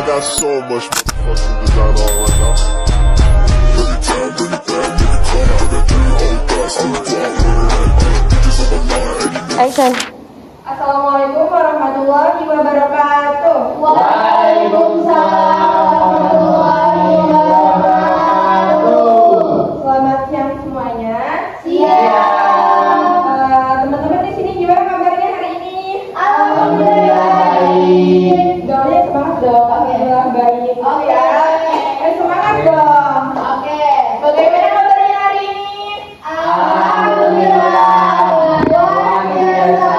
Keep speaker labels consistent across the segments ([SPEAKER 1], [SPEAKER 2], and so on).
[SPEAKER 1] got so much motherfucking design on right now. Every time, bring it back, make it come out. Got 3 old thoughts, I'm the guap with it. Bitches on my line,
[SPEAKER 2] Action.
[SPEAKER 3] Assalamualaikum warahmatullahi wabarakatuh.
[SPEAKER 4] Waalaikumsalam warahmatullahi wabarakatuh.
[SPEAKER 3] Selamat siang semuanya.
[SPEAKER 4] Siang.
[SPEAKER 3] Teman-teman di sini gimana kabarnya hari ini?
[SPEAKER 4] Alhamdulillah baik.
[SPEAKER 3] Gaulnya semangat dong. Alhamdulillah baik.
[SPEAKER 4] Oke.
[SPEAKER 3] Semangat dong.
[SPEAKER 4] Oke.
[SPEAKER 3] Bagaimana kabarnya hari ini?
[SPEAKER 4] Alhamdulillah. Luar biasa.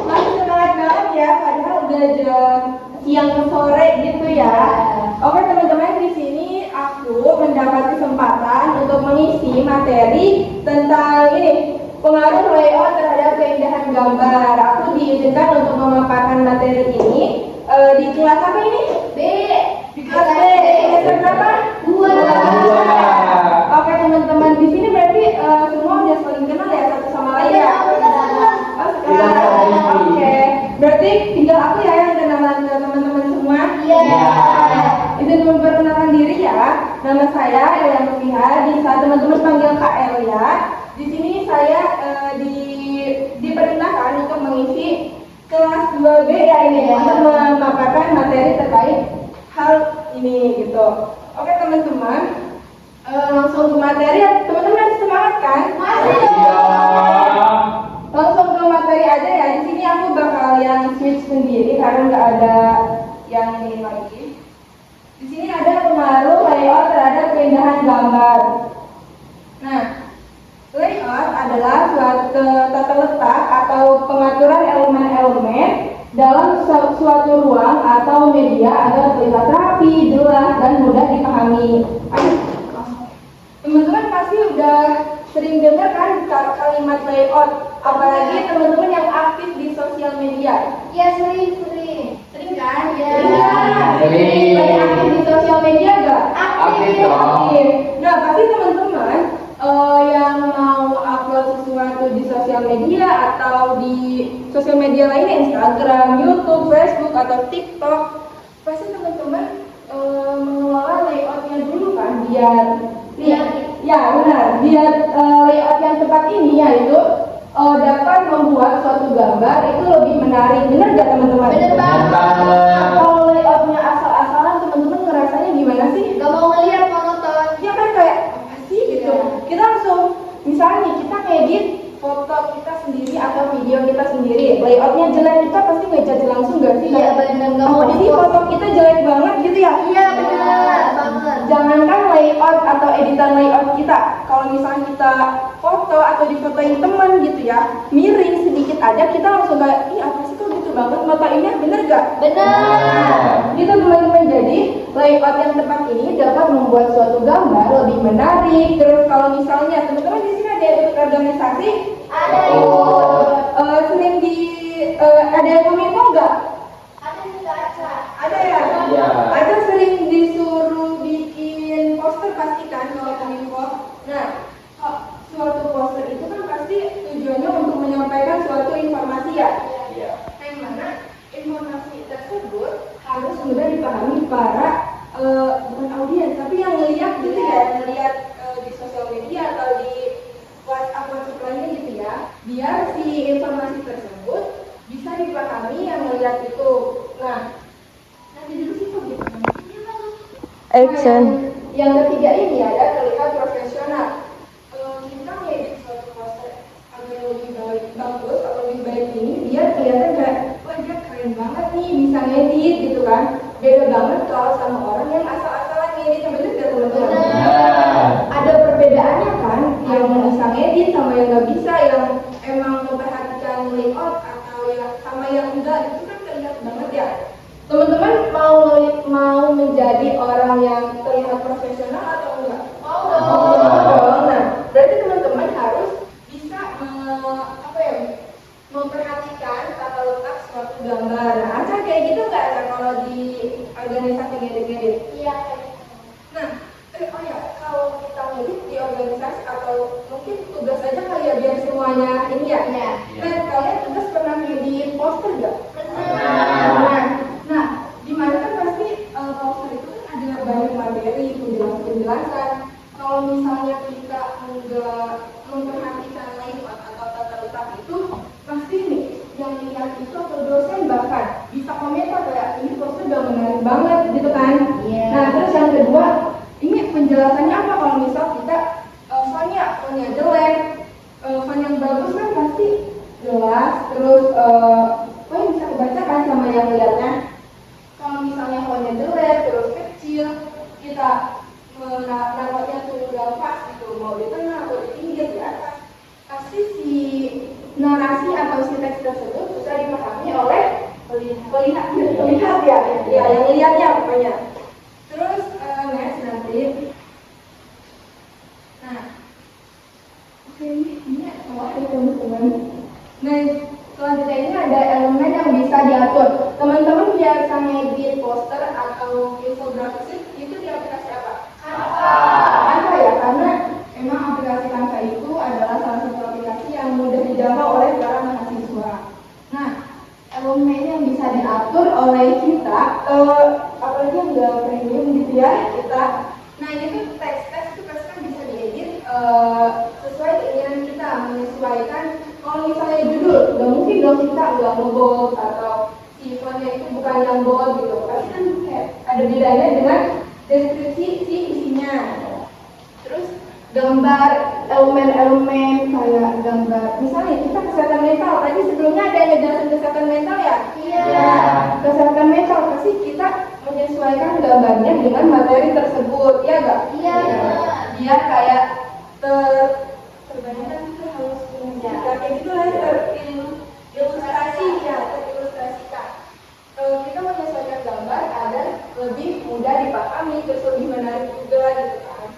[SPEAKER 3] Masih semangat banget ya, padahal udah jam siang ke sore gitu ya. Oke teman-teman, di sini aku mendapat kesempatan untuk mengisi materi tentang ini, pengaruh layout terhadap keindahan gambar. Aku diizinkan untuk memaparkan materi ini di kelas apa ini?
[SPEAKER 4] B.
[SPEAKER 3] Di kelas B. Semester berapa? 2. Oke teman-teman, di sini berarti semua udah saling kenal ya satu sama lain ya? Oh, sekarang. Oke. Berarti tinggal aku ya yang kenalan ke teman-teman semua.
[SPEAKER 4] Iya.
[SPEAKER 3] Izin memperkenalkan diri ya. Nama saya Elia Nufiha. Bisa teman-teman panggil Kak Elia. Di sini saya diperintahkan untuk mengisi kelas 2B ya ini ya, untuk memaparkan materi terkait hal ini gitu. Oke teman-teman, langsung ke materi. Teman-teman masih semangat kan?
[SPEAKER 4] Masih.
[SPEAKER 3] Langsung ke materi aja ya. Di sini aku bakal yang switch sendiri karena nggak ada yang ini lagi. Di sini ada pengaruh layout terhadap keindahan gambar. Nah, layout adalah suatu tata letak atau pengaturan elemen-elemen dalam suatu ruang atau media agar terlihat rapi, jelas, dan mudah dipahami. Teman-teman pasti udah sering dengar kan kalimat layout, apalagi teman-teman yang aktif di sosial media.
[SPEAKER 4] Ya sering.
[SPEAKER 3] Sering kan?
[SPEAKER 4] Iya.
[SPEAKER 3] Sering. Lagi aktif di sosial media gak?
[SPEAKER 4] Aktif
[SPEAKER 3] dong.
[SPEAKER 4] dong.
[SPEAKER 3] Nah pasti teman-teman yang mau upload sesuatu di sosial media atau di sosial media lainnya, Instagram, YouTube, Facebook, atau TikTok, pasti teman-teman mengelola layoutnya dulu kan biar ya benar, biar layout yang tepat ini yaitu dapat membuat suatu gambar itu lebih menarik. Benar gak teman-teman?
[SPEAKER 4] Benar banget.
[SPEAKER 3] Kalau layoutnya asal-asalan, teman-teman ngerasanya gimana sih?
[SPEAKER 4] Gak mau ngeliat, monoton.
[SPEAKER 3] Ya kan kayak apa sih gitu. Kita langsung misalnya kita ngedit foto kita sendiri atau video kita sendiri, layoutnya jelek, kita pasti ngejudge langsung gak sih?
[SPEAKER 4] Iya benar, gak mau
[SPEAKER 3] Apa sih foto kita jelek banget gitu ya?
[SPEAKER 4] Iya benar banget.
[SPEAKER 3] Jangankan layout atau editan layout kita, kalau misalnya kita foto atau difotoin teman gitu ya, miring sedikit aja kita langsung kayak, ih apa sih kok gitu banget mata ini, bener gak?
[SPEAKER 4] Benar.
[SPEAKER 3] Gitu teman-teman, jadi layout yang tepat ini dapat membuat suatu gambar lebih menarik. Terus kalau misalnya teman-teman di sini ada ikut organisasi,
[SPEAKER 4] Ada ikut.
[SPEAKER 3] Senin di ada yang kominfo nggak?
[SPEAKER 4] Ada juga Aca.
[SPEAKER 3] Ada ya?
[SPEAKER 4] Iya.
[SPEAKER 3] Ada sering disuruh bikin poster pasti kan kalau kominfo. Nah, suatu poster itu kan pasti tujuannya untuk menyampaikan suatu informasi ya.
[SPEAKER 4] Iya.
[SPEAKER 3] Yang mana informasi tersebut harus mudah dipahami para bukan audiens tapi yang ngeliat gitu ya, ngeliat di sosial media atau di WhatsApp lainnya gitu ya, biar si informasi tersebut bisa dipahami yang ngeliat itu. Nah, nanti dulu sih kok gitu.
[SPEAKER 2] Action.
[SPEAKER 3] Yang ketiga ini ada terlihat profesional. Kita ngedit suatu poster agar lebih bagus atau lebih baik ini biar kelihatan kayak, wah dia keren banget nih bisa ngedit gitu kan. Beda banget kalau sama orang yang asal-asalan ngedit, bener gak teman-teman? Ada perbedaannya kan, yang bisa ngedit sama yang nggak bisa, yang emang memperhatikan layout atau yang sama yang enggak, itu kan terlihat banget ya. Teman-teman mau menjadi orang yang terlihat profesional atau enggak? Mau dong. Nah, berarti teman-teman harus bisa memperhatikan tata letak suatu gambar. Nah, Aca kayak gitu nggak Aca kalau di organisasi ngedit-ngedit?
[SPEAKER 4] Iya.
[SPEAKER 3] Nah, oh ya, kalau kita ngedit di organisasi atau mungkin tugas aja kali ya biar semuanya ini ya.
[SPEAKER 4] Iya.
[SPEAKER 3] Nah, kalian tugas pernah ngedit poster nggak? bisa komentar kayak ini poster udah menarik banget gitu kan.
[SPEAKER 4] Iya.
[SPEAKER 3] Nah terus yang kedua, ini penjelasannya apa kalau misal kita fontnya jelek, font yang bagus kan pasti jelas, terus pokoknya bisa kebaca kan sama yang lihatnya. Kalau misalnya fontnya jelek terus kecil, kita naruhnya tuh udah pas gitu, mau di tengah atau di pinggir di atas, pasti si narasi atau si teks tersebut bisa dipahami oleh pelihat ya, yang lihatnya pokoknya. Terus next nanti, nah, oke ini salah ya teman-teman. Nah selanjutnya ini ada elemen yang bisa diatur. Teman-teman biasa ngedit poster atau infografis itu di aplikasi apa? Canva ya, karena memang aplikasi Canva itu adalah salah satu aplikasi yang mudah dijangkau oleh para mahasiswa. Nah, elemen yang bisa diatur oleh kita, apalagi yang udah premium gitu ya kita. Nah ini tuh teks itu pasti kan bisa diedit sesuai keinginan kita, menyesuaikan. Kalau misalnya judul, nggak mungkin dong kita nggak nge-bold atau sifatnya itu bukan yang bold gitu. Pasti kan kayak ada bedanya dengan deskripsi si isinya. Terus gambar, elemen-elemen kayak gambar, misalnya kita kesehatan mental, tadi sebelumnya ada yang ngejelasin kesehatan mental ya?
[SPEAKER 4] Iya.
[SPEAKER 3] Ya, kesehatan mental pasti kita menyesuaikan gambarnya dengan materi tersebut, ya nggak?
[SPEAKER 4] Iya.
[SPEAKER 3] Biar kayak terbayangkan kita harus kayak gitu lah, terilustrasi ya, terilustrasikan. Kita menyesuaikan gambar agar lebih mudah dipahami, terus lebih menarik juga gitu kan.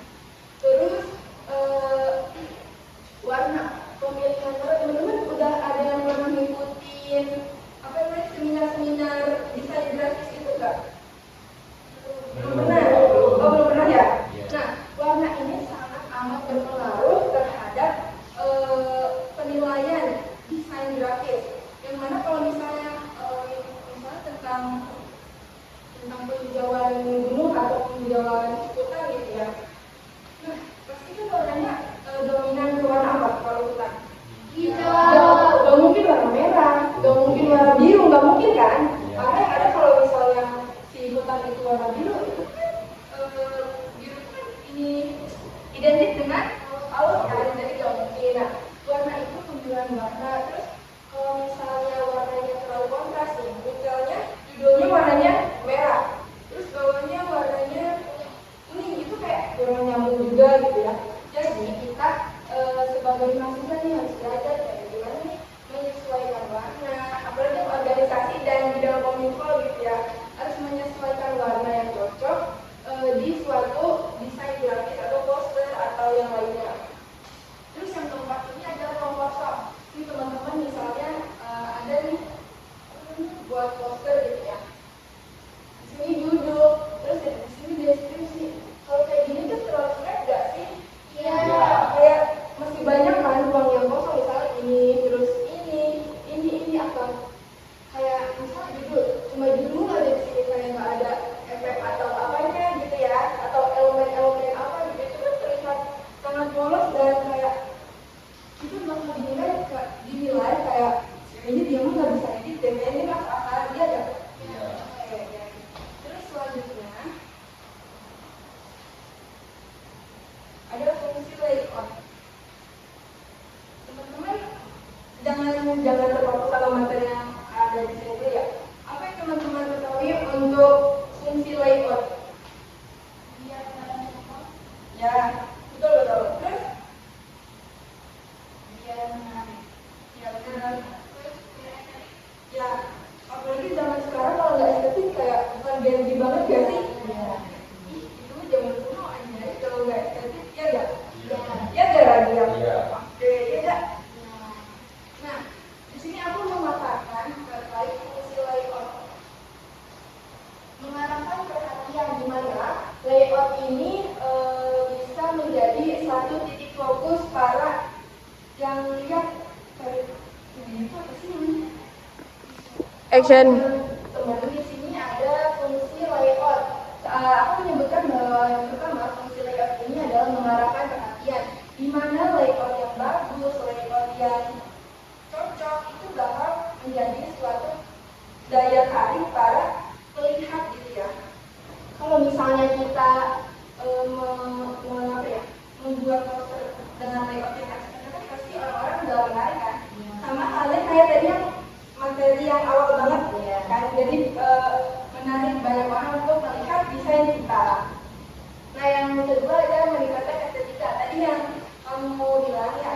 [SPEAKER 3] Terus warna, pemilihan warna, teman-teman udah ada yang pernah ngikutin apa namanya seminar desain grafis itu enggak? Belum pernah? Oh belum pernah ya? Nah warna ini sangat amat berpengaruh terhadap penilaian desain grafis. Yang mana kalau misalnya tentang penghijauan gunung atau penghijauan hutan gitu ya. Nah, pasti kan warnanya dominan ke warna apa kalau hutan?
[SPEAKER 4] Hijau.
[SPEAKER 3] Gak mungkin warna merah, gak mungkin warna biru, gak mungkin kan? Karena yang ada kalau misalnya si hutan itu warna biru, itu kan biru kan ini identik dengan laut kan, jadi gak mungkin. Nah, warna itu pemilihan warna. Terus kalau misalnya warnanya terlalu kontras nih, misalnya judulnya warnanya merah, terus bawahnya warnanya kuning, itu kayak kurang nyambung juga gitu ya. Jadi kita sebagai mahasiswa nih harus belajar kayak gimana nih menyesuaikan warna, apalagi organisasi dan bidang kominfo gitu ya, harus menyesuaikan warna yang cocok di suatu desain grafis atau poster atau yang lainnya. Terus yang keempat ini adalah komposer. Ini teman-teman misalnya ada nih buat poster gitu ya. Di sini judul, terus di sini deskripsi. Kalau kayak gini tuh terlalu singkat gak sih?
[SPEAKER 4] Iya.
[SPEAKER 3] Kayak masih banyak kan ruang yang kosong, misalnya ini, terus ini apa? Kayak misalnya judul, cuma judul aja di sini kayak nggak ada efek atau apanya gitu ya, atau elemen-elemen apa gitu, itu kan terlihat sangat polos dan kayak itu bakal dinilai kayak ini dia mah nggak bisa edit deh, ini mas akal dia ada. Terus selanjutnya ada fungsi layout. Teman-teman jangan terpaku sama materi yang ada di sini dulu ya. Apa yang teman-teman ketahui untuk fungsi layout? Ya, betul. Terus biar menarik. Ya benar. Ya, apalagi zaman sekarang kalau nggak estetik kayak bukan gengsi banget gak sih? Ih, itu mah zaman dulu aja kalau nggak estetik ya gak? Ya gak lagi ya? Oke, ya gak? Nah, di sini aku mengatakan terkait fungsi layout. Mengarahkan perhatian di mana layout ini bisa menjadi satu titik fokus para yang lihat itu apa sih namanya?
[SPEAKER 2] Action.
[SPEAKER 3] Teman-teman di sini ada fungsi layout. Aku menyebutkan bahwa yang pertama fungsi layout ini adalah mengarahkan perhatian. Di mana layout yang bagus, layout yang cocok itu bakal menjadi suatu daya tarik para pelihat gitu ya. Kalau misalnya kita membuat poster dengan layout yang asli kan pasti orang-orang udah menarik kan. Sama halnya kayak tadi yang materi yang awal banget ya kan. Jadi menarik banyak orang untuk melihat desain kita. Nah yang kedua adalah meningkatkan estetika. Tadi yang kamu mau bilang ya,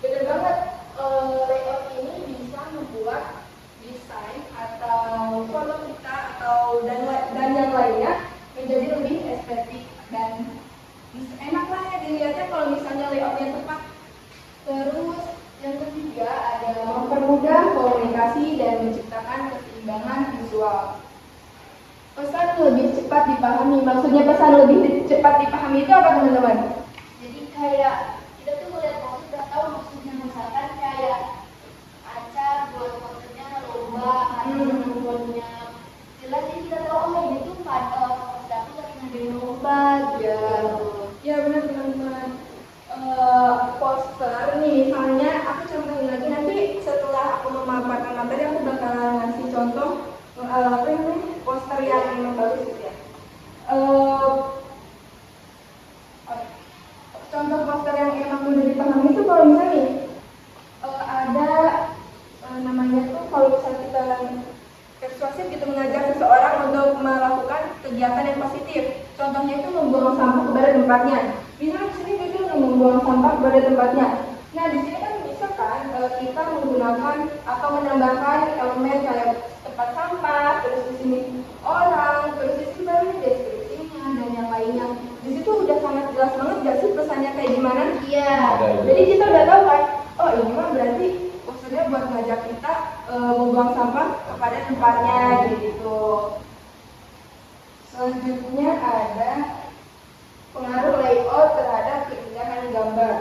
[SPEAKER 3] bener banget. Layout ini bisa membuat desain atau foto kita atau dan yang lainnya menjadi lebih estetik dan enak lah ya dilihatnya kalau misalnya layoutnya tepat. Terus yang ketiga adalah mempermudah komunikasi dan menciptakan keseimbangan visual. Pesan lebih cepat dipahami. Maksudnya pesan lebih cepat dipahami itu apa teman-teman?
[SPEAKER 4] Jadi kayak kita tuh melihat poster udah tahu maksudnya, misalkan kayak acar buat posternya lomba atau buatnya jelas, jadi kita tahu oh ini tuh pada poster aku lagi ngadain lomba gitu.
[SPEAKER 3] Ya benar teman-teman. Poster nih misalnya aku contohin lagi nanti setelah aku memaparkan materi aku bakalan ngasih contoh poster yang memang bagus gitu ya. Contoh poster yang emang mudah dipahami itu kalau misalnya nih, ada namanya tuh kalau misalnya kita persuasif gitu mengajak seseorang untuk melakukan kegiatan yang positif. Contohnya itu membuang sampah kepada tempatnya. Misalnya di sini itu membuang sampah kepada tempatnya. Nah di sini kan bisa kan kita menggunakan atau menambahkan elemen kayak tempat sampah, terus di sini orang, terus di sini baru deskripsinya dan yang lainnya. Di situ udah sangat jelas banget gak sih pesannya kayak gimana?
[SPEAKER 4] Iya.
[SPEAKER 3] Jadi kita udah tahu kan, oh ini mah berarti posternya buat ngajak kita membuang sampah kepada tempatnya gitu. Selanjutnya ada pengaruh layout terhadap keindahan gambar.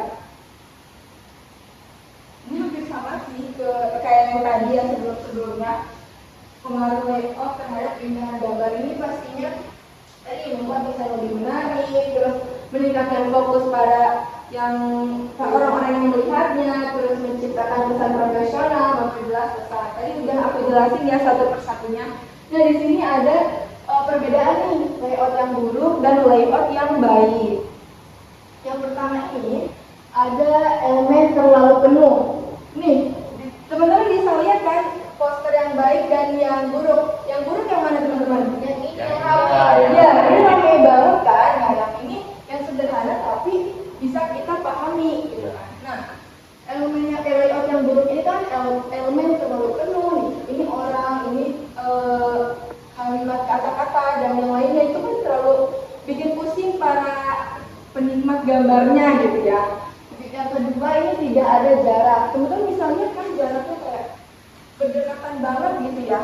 [SPEAKER 3] Ini hampir sama sih kayak yang tadi yang sebelumnya. Pengaruh layout terhadap keindahan gambar ini pastinya tadi membuat bisa lebih menarik, terus meningkatkan fokus pada yang orang-orang yang melihatnya, terus menciptakan pesan profesional, memperjelas pesan. Tadi udah aku jelasin ya satu persatunya. Nah di sini ada perbedaan nih layout yang buruk dan layout yang baik. Yang pertama ini ada elemen terlalu penuh. Nih teman-teman bisa lihat kan poster yang baik dan yang buruk. Yang buruk yang mana teman-teman? Yang ini yang ramai. Ya, ini ramai banget kan. Nah, yang ini yang sederhana tapi bisa kita pahami gitu kan. Nah, elemennya layout yang buruk ini kan elemen terlalu penuh nih. Ini orang, ini kalimat kata-kata dan yang lainnya itu kan terlalu bikin pusing para penikmat gambarnya gitu ya. Yang kedua ini tidak ada jarak. Teman-teman misalnya kan jaraknya kayak berdekatan banget gitu ya.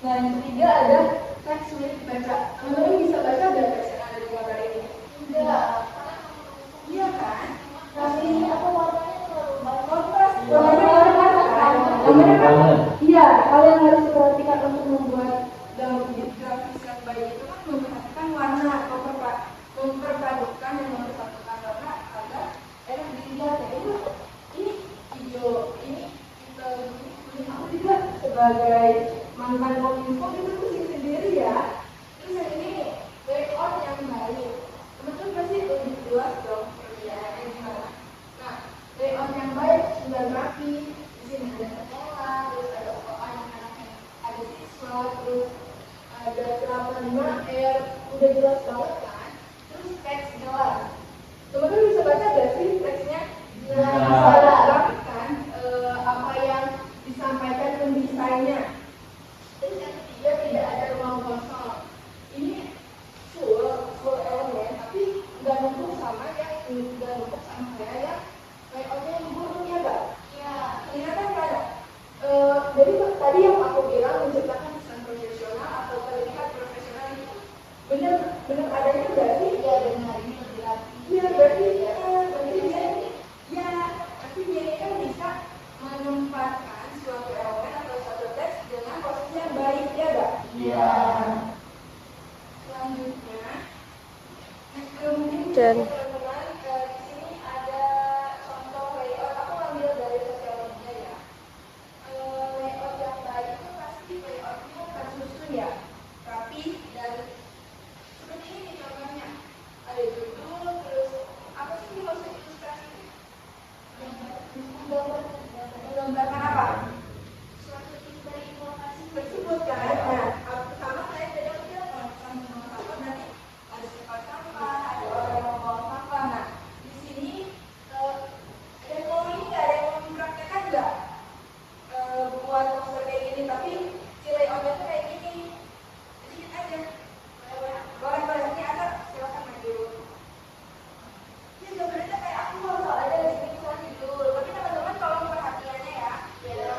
[SPEAKER 3] Nah yang ketiga ada teks sulit dibaca. Teman-teman bisa baca nggak teks yang ada di gambar ini? Enggak. Iya kan? Tapi apa warnanya terlalu banyak. Kontras. Warnanya warna kan? Namanya kan? Iya. Hal yang harus diperhatikan untuk membuat dalam grafis yang baik itu kan memperhatikan warna, memperpadukan dan mempersatukan warna agar enak dilihat ya. Ini hijau, ini kita aku juga sebagai mantan kominfo itu pusing sendiri ya. Terus yang ini layout yang baik, teman-teman pasti lebih jelas dong perbedaannya gimana. Nah layout yang baik sudah rapi, di sini ada sekolah, terus ada anak-anak, ada siswa, terus ada serapan 5R, udah jelas banget kan. Terus teks jelas. Teman-teman bisa baca gak sih teksnya? Jelas. Rapi kan apa yang disampaikan pendesainnya. Terus yang ketiga tidak ada ruang kosong. Ini full elemen, tapi nggak numpuk sama yang nggak numpuk sama kayak yang layoutnya yang buruk ya nggak? Ya. Kelihatan nggak ada? Jadi tadi yang aku bilang menciptakan desain profesional atau terlihat profesional itu benar adanya nggak sih? Ya benar, ini lebih rapi. Iya berarti dia kan bisa menempatkan suatu elemen atau suatu teks dengan posisi yang baik ya nggak? Iya. Selanjutnya, mungkin teman-teman di sini ada contoh layout. Aku ambil dari sosial media ya. Layout yang baik itu pasti layoutnya menggambarkan apa?
[SPEAKER 4] Suatu sumber informasi
[SPEAKER 3] Tersebut kan. Nah, pertama saya tidak kecil kalau misalnya membuang sampah nanti ada tempat sampah, ada orang yang membuang sampah. Nah, di sini ada yang mau ini nggak, ada yang mau mempraktekkan nggak buat poster kayak gini? Tapi si layoutnya tuh kayak gini, sedikit aja. Boleh ini ada, silakan maju. Ini sebenarnya kayak aku mau soalnya di sini cuma tidur. Tapi teman-teman tolong perhatiannya ya. Ya.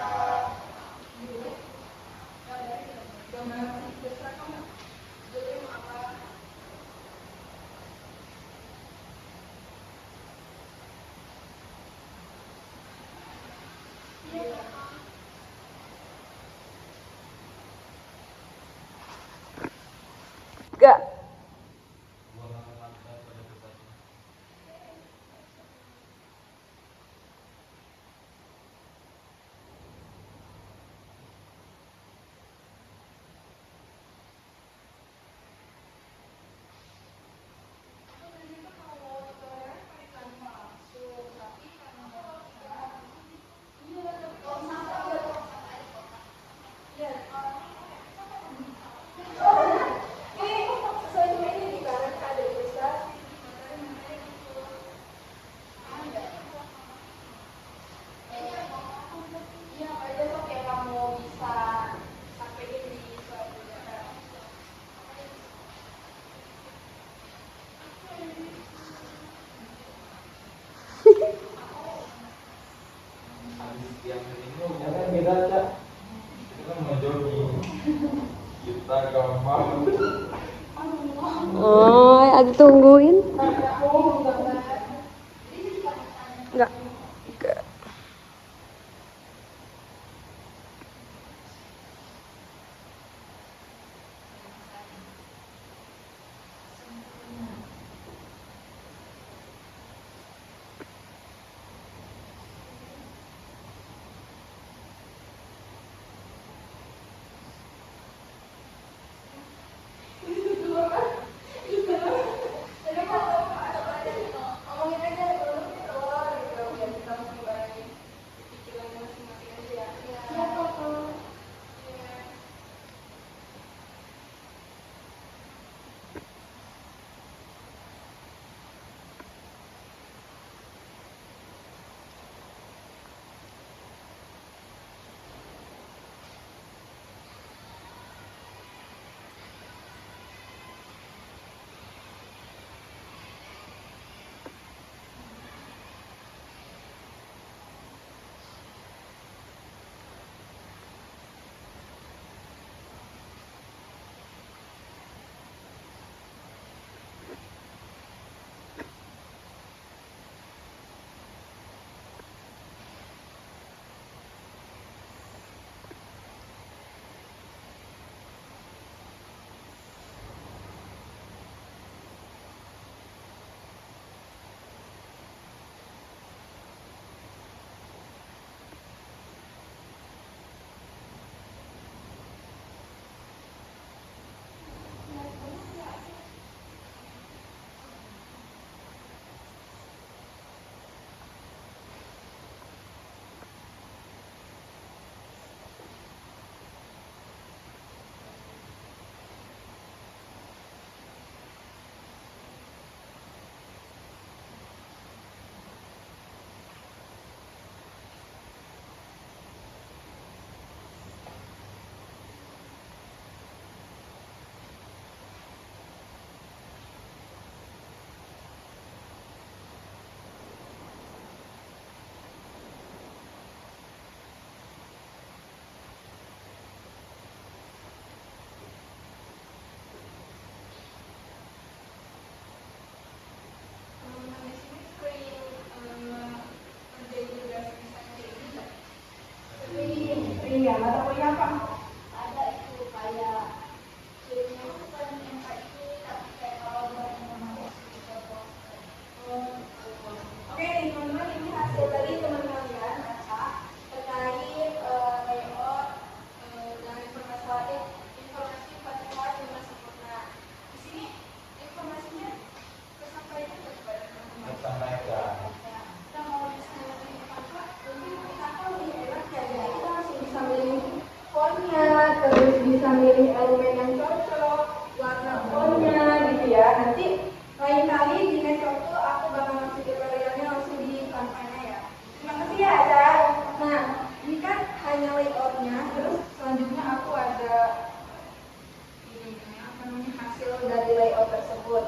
[SPEAKER 2] Gak.
[SPEAKER 5] Jangan beda cak. Kita mau jogging. Kita gampang.
[SPEAKER 2] Oh, ada tungguin. Enggak.
[SPEAKER 3] Iya, atau punya apa?
[SPEAKER 4] ada itu kayak cirinya bukan yang kayak ini tapi kayak kalau buat informasi juga poster.
[SPEAKER 3] Oke nih teman-teman, ini hasil tadi teman-teman ya baca terkait layout dan informasi pasangan dengan sempurna. Di sini informasinya tersampaikan kepada teman-teman.
[SPEAKER 5] Sampaikan.
[SPEAKER 3] Kita mau diskusi apa? Mungkin kita tahu nih bisa milih elemen yang cocok, warna fontnya gitu ya. Nanti lain kali di next waktu aku bakal ngasih tutorialnya langsung di Canva-nya ya. Terima kasih ya Aca. Nah, ini kan hanya layoutnya, terus selanjutnya aku ada ini apa namanya hasil dari layout tersebut.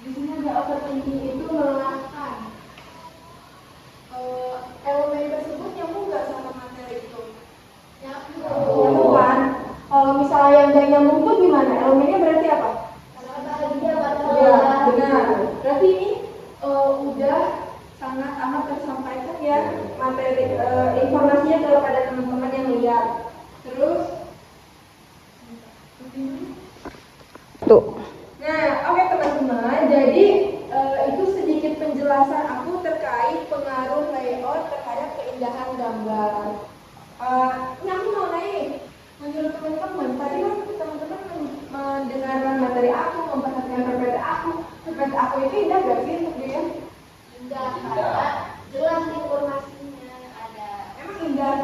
[SPEAKER 3] Di sini ada overthinking itu melelahkan. Elemen tersebut nyambung nggak sama materi itu? Nyambung kan? Kalau misalnya yang nggak nyambung tuh gimana? Elemennya berarti apa? Ya, benar. Berarti ini udah sangat amat tersampaikan ya materi informasinya kepada teman-teman yang lihat. Terus
[SPEAKER 2] Tuh.
[SPEAKER 3] nah, oke teman-teman, jadi itu sedikit penjelasan aku terkait pengaruh layout terhadap keindahan gambar. Ini aku mau nanya, menurut teman-teman, tadi kan teman-teman mendengarkan materi aku, memperhatikan PPT aku itu indah gak sih untuk dia?
[SPEAKER 4] Indah, karena jelas informasinya ada.
[SPEAKER 3] Emang indah?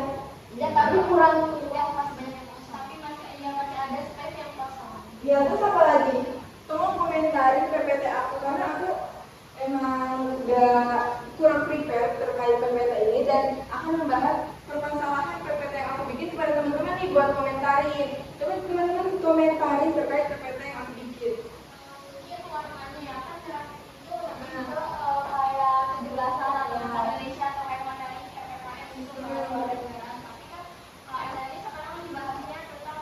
[SPEAKER 4] Indah tapi kurang indah pas banyak yang kosong. Tapi masih ada space yang kosong.
[SPEAKER 3] Ya, terus apa lagi? Tolong komentarin PPT aku karena aku emang gak kurang prepare terkait PPT ini dan akan membahas permasalahan PPT yang aku bikin kepada teman-teman nih buat komentarin. Coba teman-teman komentarin terkait PPT yang aku bikin.
[SPEAKER 4] Mungkin warnanya kan cerah itu atau kayak kejelasan atau Indonesia atau kayak materi kayak gitu. Tapi kan ini sekarang dibahasnya tentang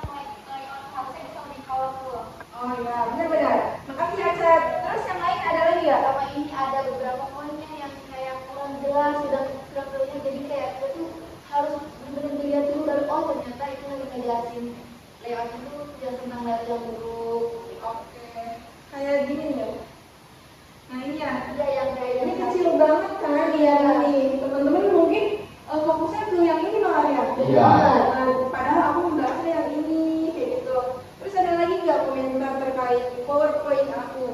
[SPEAKER 4] layout harusnya bisa lebih colorful.
[SPEAKER 3] Oh iya, benar-benar. Makasih Acep. Terus yang lain ada lagi ya?
[SPEAKER 4] Sama ini ada beberapa poinnya yang kayak kurang jelas, sudah kurang terlihat, jadi kayak kita tuh harus benar-benar dilihat dulu baru oh ternyata itu lagi ngejelasin layout itu tidak tentang layout yang buruk.
[SPEAKER 3] Oke. Kayak gini ya. Nah ini ya.
[SPEAKER 4] Iya yang kayak
[SPEAKER 3] Ini kecil banget kan dia nih. Teman-teman mungkin fokusnya ke yang ini malah ya.
[SPEAKER 5] Iya.
[SPEAKER 3] Padahal aku membahasnya yang ini kayak gitu. Terus ada lagi nggak komentar terkait PowerPoint aku?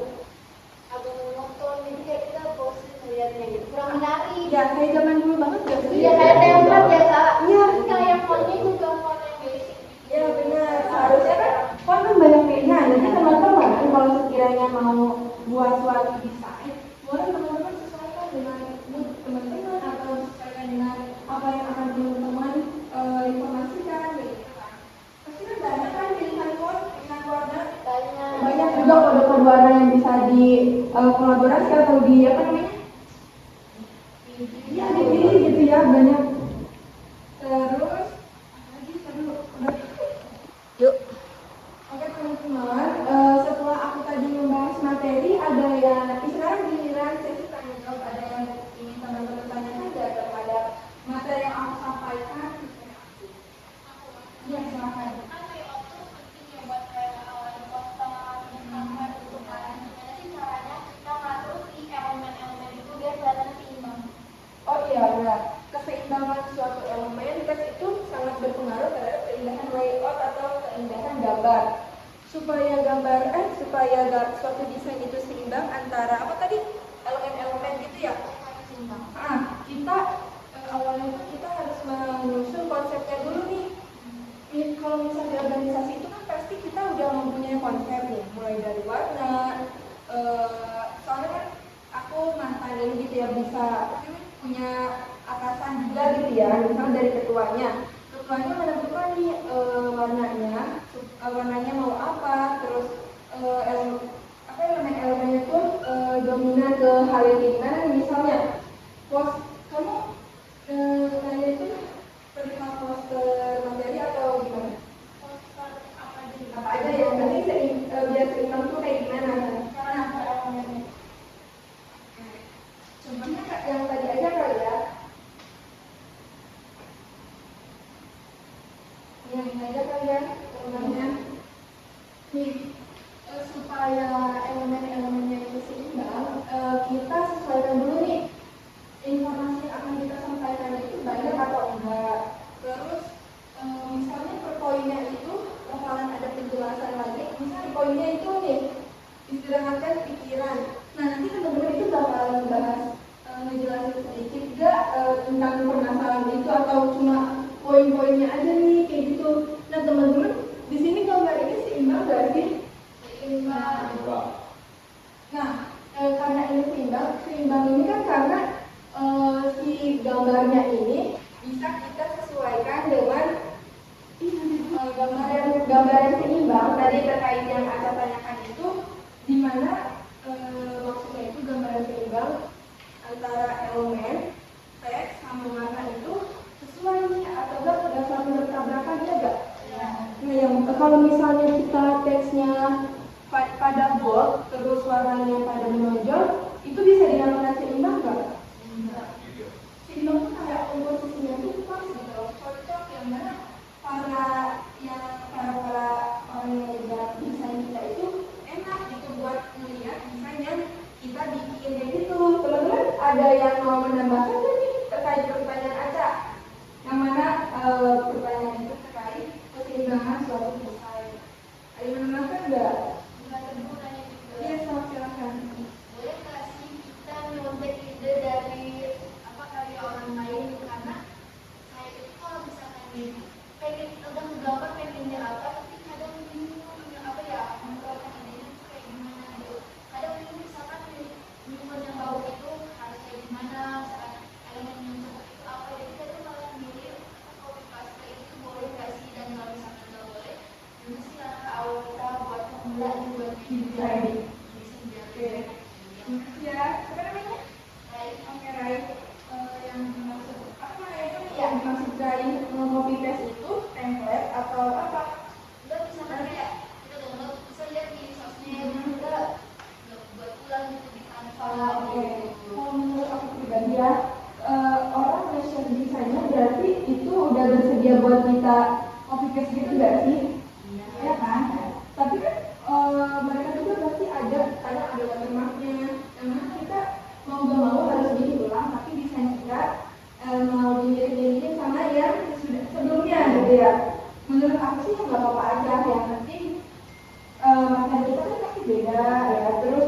[SPEAKER 4] agak monoton, jadi kayak kita bosan melihatnya gitu, kurang menarik.
[SPEAKER 3] Ya kayak zaman dulu banget gak sih?
[SPEAKER 4] Iya kayak template ya kak.
[SPEAKER 3] Iya.
[SPEAKER 4] Kayak fontnya juga font yang basic.
[SPEAKER 3] Ya benar. Seharusnya kan font kan banyak pilihan. Jadi teman-teman kalau sekiranya mau buat suatu desain, boleh teman-teman sesuaikan dengan mood teman-teman atau sesuaikan dengan apa yang akan teman-teman informasikan gitu kan. Pasti kan banyak kan pilihan font, pilihan warna. Banyak juga kode-kode warna yang bisa di kolaborasi atau di apa namanya? Iya dipilih gitu ya banyak. Terus apa lagi dulu?
[SPEAKER 2] Yuk.
[SPEAKER 3] Oke teman-teman, setelah aku tadi membahas materi, ada yang sekarang giliran sesi tanya jawab. Ada yang ingin teman-teman tanyakan nggak terhadap materi yang aku sampaikan? Iya silakan.
[SPEAKER 4] Kan layout tuh penting ya buat kayak poster, gambar gitu kan. Gimana sih caranya kita ngatur si elemen-elemen itu biar kelihatan seimbang?
[SPEAKER 3] Oh iya benar. Keseimbangan suatu elemen teks itu sangat berpengaruh terhadap keindahan layout atau keindahan gambar. Supaya suatu desain itu seimbang antara apa tadi elemen-elemen gitu ya. Kita awalnya itu kita harus menyusun konsepnya dulu nih. Kalau misalnya di organisasi itu kan pasti kita udah mempunyai konsep nih, mulai dari warna. Soalnya kan aku mantan ini gitu ya bisa punya atasan juga gitu ya, misalnya dari ketuanya menentukan nih warnanya mau apa, terus elemen-elemennya tuh dominan ke hal yang gimana nih, misalnya kamu tanya itu perihal poster materi atau gimana?
[SPEAKER 4] Poster
[SPEAKER 3] Apa aja ya, nanti biar seimbang tuh kayak gimana? Contohnya yang tadi aja kali ya. Yang ini aja kali ya, contohnya. Nih, supaya elemen-elemennya itu seimbang, kita sesuaikan dulu nih informasi yang akan kita sampaikan itu banyak atau enggak. Terus misalnya per poinnya itu bakalan ada penjelasan lagi. Misalnya poinnya itu nih istirahatkan pikiran. Nah nanti teman-teman itu bakalan membahas ngejelasin sedikit gak tentang permasalahan itu atau cuma poin-poinnya aja nih kayak gitu. Nah teman-teman di sini kalau terkait yang Aca tanyakan itu, di mana maksudnya itu gambaran seimbang antara elemen teks sama warna itu sesuai nih atau enggak sudah selalu bertabrakan ya enggak? Nah, yang kalau misalnya kita teksnya pada bold terus warnanya pada menonjol, itu bisa dinamakan seimbang enggak? Seimbang itu kayak komposisinya itu pas gitu, cocok yang mana para orang yang lihat desain kita itu enak gitu buat melihat desain yang kita bikin kayak gitu. Teman-teman ada yang mau menambahkan nggak nih terkait pertanyaan Aca? Yang mana pertanyaan itu terkait keseimbangan suatu desain. Ada yang menambahkan nggak? Iya, silakan.
[SPEAKER 4] Boleh nggak sih kita nyontek ide dari apa karya orang lain, karena kayak itu kalau misalkan pengen udah menggambar pengennya apa, tapi kadang bingung apa ya menggambar idenya tuh kayak gimana gitu. Kadang bingung misalkan minuman yang bau itu harus kayak gimana, misalkan elemen yang cocok itu apa, jadi kita tuh malah milih copy paste itu. Boleh nggak sih? Dan kalau misalkan nggak boleh, gimana sih langkah awal kita buat pemula nih buat desain
[SPEAKER 3] Oke. Ya, apa namanya? Oke, Rai. Yang dimaksud apa itu? Yang dimaksud dari copy paste itu template atau apa?
[SPEAKER 4] Udah misalkan kayak kita download bisa lihat di sosmed, kita buat ulang gitu di Canva.
[SPEAKER 3] Oke. Kalau menurut aku pribadi ya, orang fashion designer berarti itu udah bersedia buat kita copy paste gitu nggak sih? Iya kan? Tapi kan mereka juga pasti ada kadang ada watermarknya, yang mana kita mau gak mau harus bikin ulang, tapi desain kita mau dimirip-miripin sama yang sudah sebelumnya gitu ya. Menurut aku sih nggak apa-apa aja, yang penting materi kita kan pasti beda ya. Terus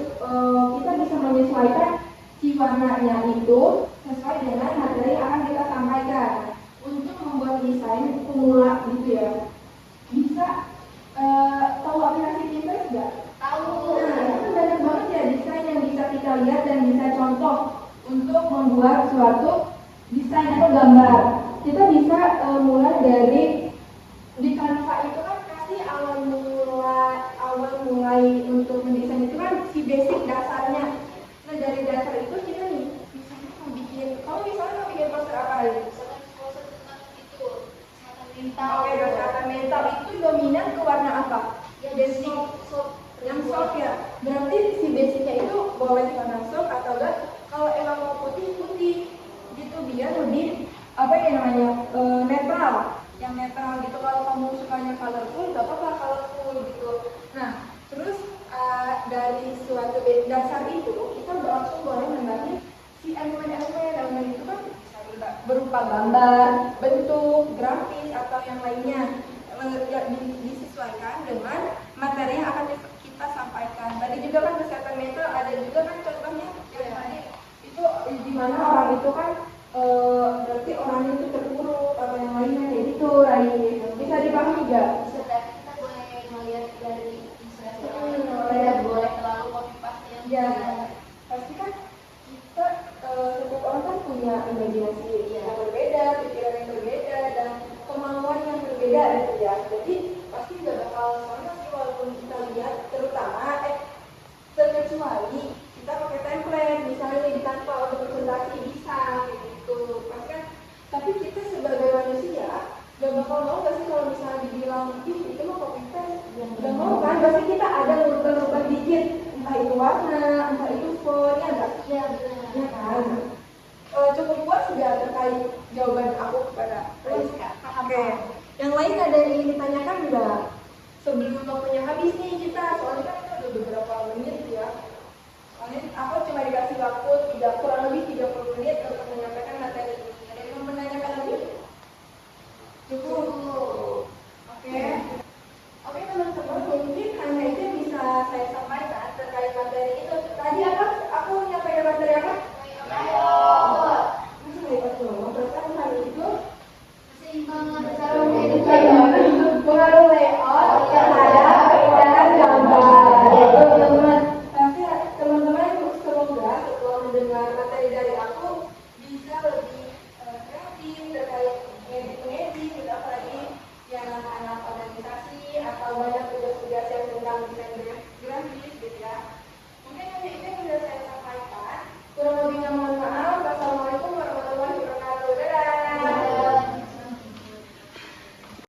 [SPEAKER 3] kita bisa menyesuaikan si warnanya itu sesuai dengan materi yang akan kita sampaikan. Untuk membuat desain pemula gitu ya, bisa tahu aplikasi Pinterest nggak?
[SPEAKER 4] Tahu.
[SPEAKER 3] Nah, itu banyak banget ya desain yang bisa kita lihat dan bisa contoh untuk membuat suatu desain atau gambar. Kita bisa mulai dari di Canva itu kan pasti awal mulai untuk mendesain itu kan si basic dasarnya. Nah, dari dasar itu kita nih misalnya mau bikin, kamu misalnya mau bikin poster apa aja?
[SPEAKER 4] Misalkan poster tentang itu kesehatan mental.
[SPEAKER 3] Oke, kesehatan mental itu dominan ke warna apa?
[SPEAKER 4] Ya
[SPEAKER 3] Basic. Yang soft ya. Berarti si basicnya itu boleh warna soft atau enggak? Kalau emang mau putih gitu biar lebih apa ya namanya netral. Yang netral gitu. Kalau kamu sukanya colorful, nggak apa-apa colorful gitu. Nah, terus dari suatu dasar itu kita langsung boleh menambahkan si elemen itu kan bisa berupa gambar, bentuk, grafis atau yang lainnya. Disesuaikan dengan materi yang akan kita sampaikan. Tadi juga kan kesehatan mental, ada juga kan contohnya yang tadi itu di mana orang itu kan berarti orangnya itu terpuruk atau yang lainnya kayak gitu. Bisa dipahami nggak?
[SPEAKER 4] Bisa, berarti kita boleh melihat dari inspirasi tidak boleh terlalu copy paste yang
[SPEAKER 3] Ya, pasti kan kita setiap orang kan punya imajinasi yang berbeda, pikiran yang berbeda, dan kemauan yang berbeda gitu ya. Jadi pasti nggak bakal sama sih walaupun kita lihat, terkecuali kita pakai template, misalnya di Canva untuk presentasi bisa kayak gitu. Pasti kan, tapi kita sebagai manusia nggak bakal mau nggak sih kalau misalnya dibilang itu mah copy paste, nggak mau kan? Pasti kita ada ngurutan dikit, entah itu warna, entah itu font, ya nggak?
[SPEAKER 4] Iya, benar.
[SPEAKER 3] Ya kan? Cukup puas sudah terkait jawaban aku kepada Rizka. Oke. Yang lain ada yang ingin ditanyakan enggak? Sebelum waktunya habis nih kita, soalnya kan kita udah beberapa menit ya. Soalnya aku cuma dikasih waktu kurang lebih 30 menit untuk menyampaikan materi ini. Ada yang mau menanyakan lagi? Cukup. Oke. Oke teman-teman, mungkin hanya itu yang bisa saya sampaikan terkait materi itu. Tadi apa? Aku menyampaikan materi apa? Pengaruh layout terhadap keindahan gambar. Teman-teman, tapi teman-teman semoga setelah mendengar materi dari aku bisa lebih kreatif terkait ngedit, apalagi yang anak-anak organisasi atau banyak tugas-tugas yang tentang tampilan brand